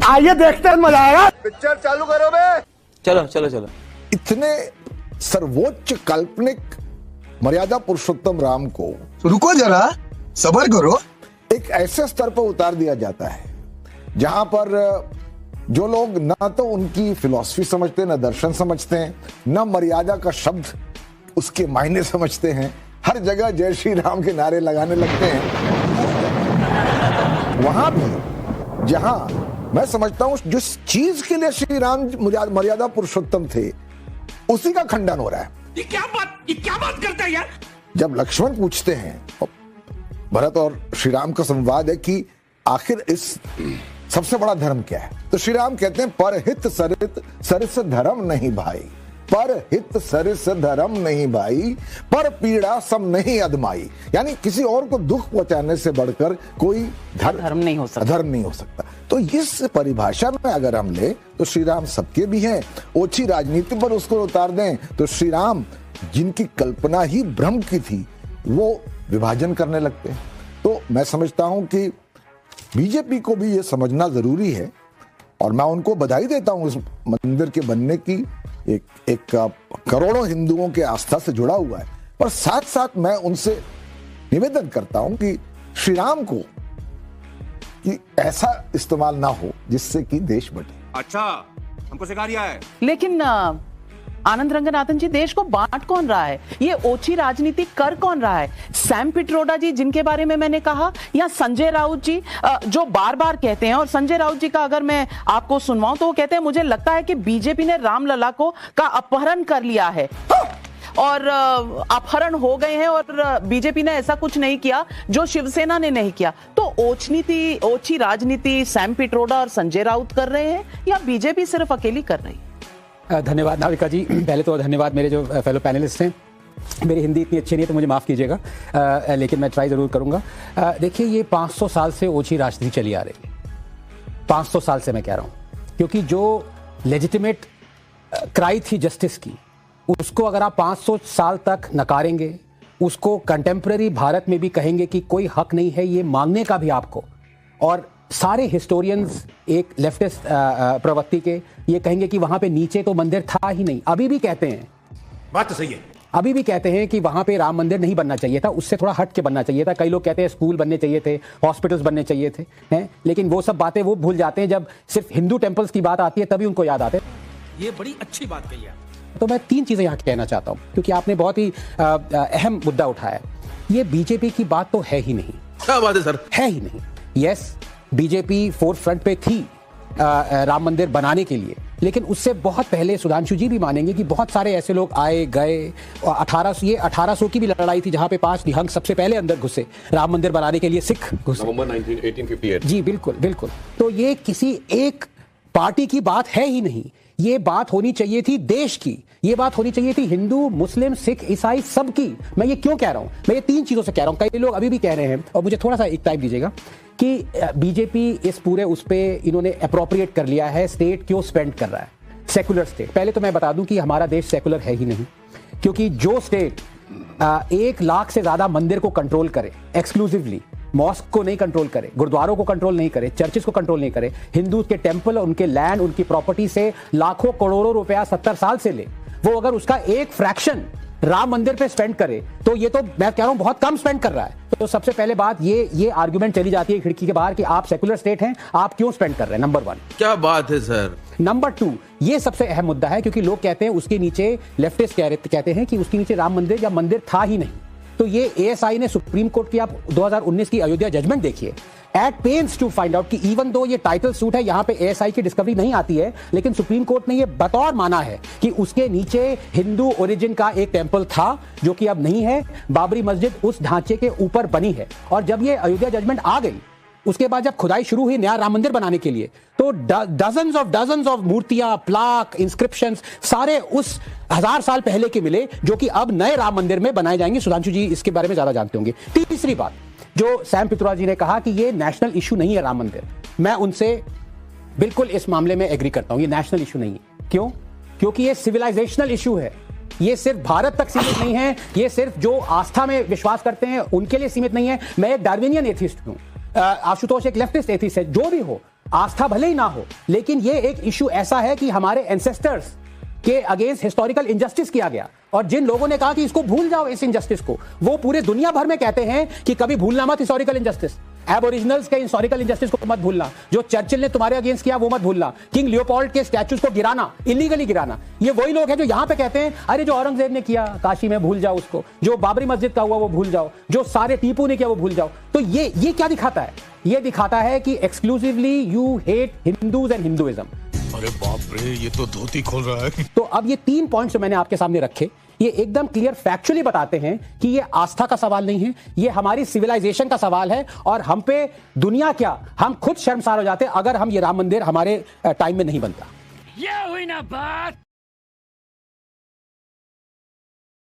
आइए देखते हैं, मजा आएगा। पिक्चर चालू करो बे। चलो चलो चलो। इतने सर्वोच्च काल्पनिक मर्यादा पुरुषोत्तम राम को रुको जरा, सब्र करो। एक ऐसे स्तर पर उतार दिया जाता है जहां पर जो लोग ना तो उनकी फिलॉसफी समझते, ना दर्शन समझते हैं, ना मर्यादा का शब्द उसके मायने समझते हैं, हर जगह जय श्री राम के नारे लगाने लगते हैं। वहां भी जहां मैं समझता हूं जिस चीज के लिए श्री राम मर्यादा पुरुषोत्तम थे, उसी का खंडन हो रहा है। ये क्या बात करता है यार। जब लक्ष्मण पूछते हैं, भरत और श्री राम का संवाद है कि आखिर इस सबसे बड़ा धर्म क्या है, तो श्री राम कहते हैं परहित सरिस धर्म नहीं भाई, परहित सरिस धर्म नहीं भाई, पर पीड़ा सम नहीं अदमाई। यानी किसी और को दुख पहुंचाने से बढ़कर कोई धर्म नहीं हो सकता। तो इस परिभाषा में अगर हम ले तो श्री राम सबके भी हैं। ओछी राजनीति पर उसको उतार दें तो श्री राम जिनकी कल्पना ही ब्रह्म की थी, वो विभाजन करने लगते हैं। तो मैं समझता हूं कि बीजेपी को भी ये समझना जरूरी है, और मैं उनको बधाई देता हूं इस मंदिर के बनने की। एक करोड़ों हिंदुओं के आस्था से जुड़ा हुआ है, पर साथ साथ मैं उनसे निवेदन करता हूं कि श्री राम को कि ऐसा इस्तेमाल ना हो जिससे कि देश बटे। अच्छा, हमको सिखा रिया है। लेकिन आनंद रंगनाथन जी, देश को बांट कौन रहा है? ये ओछी राजनीति कर कौन रहा है? सैम पिट्रोडा जी जिनके बारे में मैंने कहा, या संजय राउत जी जो बार बार कहते हैं, और संजय राउत जी का अगर मैं आपको सुनवाऊं तो वो कहते हैं मुझे लगता है कि बीजेपी ने रामलला का अपहरण कर लिया है और अपहरण हो गए हैं, और बीजेपी ने ऐसा कुछ नहीं किया जो शिवसेना ने नहीं किया। तो ओछी राजनीति सैम पिट्रोडा और संजय राउत कर रहे हैं या बीजेपी सिर्फ अकेली कर रही है? धन्यवाद नाविका जी। पहले तो धन्यवाद मेरे जो फेलो पैनलिस्ट हैं। मेरी हिंदी इतनी अच्छी नहीं है तो मुझे माफ़ कीजिएगा, लेकिन मैं ट्राई ज़रूर करूँगा। देखिए, ये 500 साल से ओछी राजनीति चली आ रही है। 500 साल से मैं कह रहा हूँ, क्योंकि जो लेजिटिमेट क्राई थी जस्टिस की, उसको अगर आप 500 साल तक नकारेंगे, उसको कंटेम्प्रेरी भारत में भी कहेंगे कि कोई हक नहीं है ये मांगने का भी आपको, और सारे हिस्टोरियंस एक लेफ्टिस्ट प्रवृत्ति के ये कहेंगे कि वहां पे नीचे तो मंदिर था ही नहीं। अभी भी कहते हैं, बात तो सही है, अभी भी कहते हैं कि वहां पे राम मंदिर नहीं बनना चाहिए था, उससे थोड़ा हट के बनना चाहिए था। कई लोग कहते हैं स्कूल बनने चाहिए थे, हॉस्पिटल्स बनने चाहिए थे, हैं? लेकिन वो सब बातें वो भूल जाते हैं जब सिर्फ हिंदू टेम्पल्स की बात आती है, तभी उनको याद आते हैं। ये बड़ी अच्छी बात कही है। तो मैं 3 चीजें यहाँ कहना चाहता हूँ, क्योंकि आपने बहुत ही अहम मुद्दा उठाया। ये बीजेपी की बात तो है ही नहीं। क्या बात है सर? है ही नहीं। यस, बीजेपी फोर्थ फ्रंट पे थी राम मंदिर बनाने के लिए, लेकिन उससे बहुत पहले सुधांशु जी भी मानेंगे कि बहुत सारे ऐसे लोग आए गए। 1800 की भी लड़ाई थी जहां पे 5 निहंग सबसे पहले अंदर घुसे राम मंदिर बनाने के लिए, सिख घुसे नवंबर 1858। जी बिल्कुल बिल्कुल। तो ये किसी एक पार्टी की बात है ही नहीं। ये बात होनी चाहिए थी देश की, ये बात होनी चाहिए थी हिंदू, मुस्लिम, सिख, ईसाई सबकी। मैं ये क्यों कह रहा हूं? मैं ये 3 चीजों से कह रहा हूं। कई लोग अभी भी कह रहे हैं, और मुझे थोड़ा सा एक टाइम दीजिएगा, कि बीजेपी इस पूरे उस पे इन्होंने अप्रोप्रिएट कर लिया है, स्टेट क्यों स्पेंड कर रहा है, सेकुलर स्टेट। पहले तो मैं बता दूं कि हमारा देश सेकुलर है ही नहीं, क्योंकि जो स्टेट 1 लाख से ज्यादा मंदिर को कंट्रोल करे एक्सक्लूसिवली, मॉस्क को नहीं कंट्रोल करे, गुरुद्वारों को कंट्रोल नहीं करे, चर्चेस को कंट्रोल नहीं करे, हिंदू के टेंपल, उनके लैंड, उनकी प्रॉपर्टी से लाखों करोड़ों रुपया 70 साल से ले, वो अगर उसका एक फ्रैक्शन राम मंदिर पे स्पेंड करे, तो ये तो मैं कह रहा हूं बहुत कम स्पेंड कर रहा है। तो सबसे पहले बात ये आर्गुमेंट चली जाती है खिड़की के बाहर कि आप सेकुलर स्टेट हैं, आप क्यों स्पेंड कर रहे हैं, नंबर 1। क्या बात है सर? नंबर 2, ये सबसे अहम मुद्दा है, क्योंकि लोग कहते हैं उसके नीचे, लेफ्टिस्ट कहते हैं कि उसके नीचे राम मंदिर या मंदिर था ही नहीं। तो ये एएसआई ने सुप्रीम कोर्ट की, आप 2019 की अयोध्या जजमेंट देखिए, at pains to find out कि इवन दो ये टाइटल सूट है, यहां पे एएसआई की डिस्कवरी नहीं आती है, लेकिन सुप्रीम कोर्ट ने ये बतौर माना है कि उसके नीचे हिंदू ओरिजिन का एक टेंपल था जो कि अब नहीं है। बाबरी मस्जिद उस ढांचे के ऊपर बनी है। और जब ये अयोध्या जजमेंट आ गई, उसके बाद जब खुदाई शुरू हुई नया राम मंदिर बनाने के लिए, तो डजन्स ऑफ मूर्तियां, प्लाक, इंस्क्रिप्शंस सारे उस 1000 साल पहले के मिले, जो कि अब नए राम मंदिर में बनाए जाएंगे। सुधांशु जी इसके बारे में ज्यादा जानते होंगे। तीसरी बात, जो सैम पित्रोदा जी ने कहा कि ये नेशनल इशू नहीं है राम मंदिर, मैं उनसे बिल्कुल इस मामले में एग्री करता हूं। ये नेशनल इशू नहीं है। क्यों? क्योंकि ये सिविलाइजेशनल इशू है। ये सिर्फ भारत तक सीमित नहीं है, ये सिर्फ जो आस्था में विश्वास करते हैं उनके लिए सीमित नहीं है। मैं एक डार्विनियन एथिस्ट हूं, आशुतोष एक लेफ्टिस्ट एथिस्ट है, जो भी हो, आस्था भले ही ना हो, लेकिन ये एक इश्यू ऐसा है कि हमारे एंसेस्टर्स के अगेंस्ट हिस्टोरिकल इनजस्टिस किया गया, और जिन लोगों ने कहा कि इसको भूल जाओ इस इनजस्टिस को, वो पूरे दुनिया भर में कहते हैं कि कभी भूलना मत हिस्टोरिकल इनजस्टिस, एबोरिजिनल्स के हिस्टोरिकल इनजस्टिस को मत भूलना, जो चर्चिल ने तुम्हारे अगेंस्ट किया वो मत भूलना, किंग लियोपोल्ड के स्टैच्यूज को गिराना, इलीगली गिराना। ये वही लोग हैं जो यहां पे कहते हैं अरे जो औरंगजेब ने किया काशी में भूल जाओ उसको, जो बाबरी मस्जिद का हुआ वो भूल जाओ, जो सारे टीपू ने किया वो भूल जाओ। तो ये क्या दिखाता है? ये दिखाता है कि exclusively you hate Hindus and Hinduism. अरे बाप रे, ये तो धोती खोल रहा है। तो अब ये 3 पॉइंट्स जो मैंने आपके सामने रखे, ये एकदम क्लियर फैक्चुअली बताते हैं कि ये आस्था का सवाल नहीं है, ये हमारी सिविलाइजेशन का सवाल है, और हम पे दुनिया क्या, हम खुद शर्मसार हो जाते अगर हम ये राम मंदिर हमारे टाइम में नहीं बनता। ये हुई ना बात।